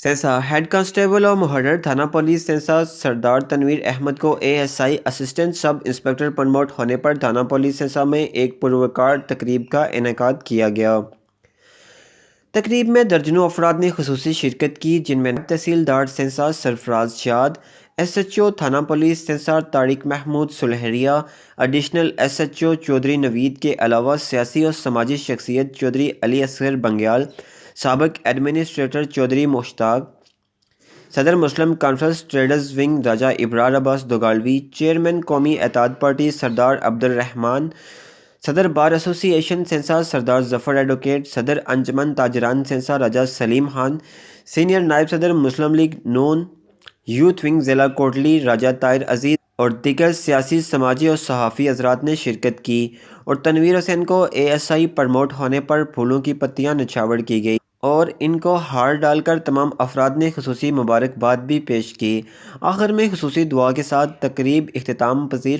سینسا head constable اور محرر تھانہ police سینسا سردار تنویر احمد کو ASI اسسٹنٹ سب انسپکٹر پروموٹ ہونے پر تھانہ پولیس سینسا میں ایک پروقار تقریب کا انعقاد کیا گیا۔ تقریب میں درجنوں افراد نے خصوصی شرکت کی، جن میں نائب تحصیلدار سینسا سرفراز شاد، SHO تھانہ police Sinsa Tariq Mahmood Sulehria, additional SHO Chaudhry Naveed کے علاوہ سیاسی اور سماجی شخصیت چودھری علی اصغر بنگیال، سابق ایڈمنسٹریٹر چودھری مشتاق، صدر مسلم کانفرنس ٹریڈرز ونگ راجہ ابرار عباس دوگالوی، چیئرمین قومی اتحاد پارٹی سردار عبدالرحمان، صدر بار ایسوسی ایشن سینسا سردار ظفر ایڈوکیٹ، صدر انجمن تاجران سینسا راجہ سلیم خان، سینئر نائب صدر مسلم لیگ نون یوتھ ونگ ضلع کوٹلی راجہ طاہر عزیز اور دیگر سیاسی، سماجی اور صحافی حضرات نے شرکت کی، اور تنویر حسین کو ASI پروموٹ ہونے پر پھولوں کی پتیاں نچھاور کی گئی اور ان کو ہار ڈال کر تمام افراد نے خصوصی مبارکباد بھی پیش کی۔ آخر میں خصوصی دعا کے ساتھ تقریب اختتام پذیر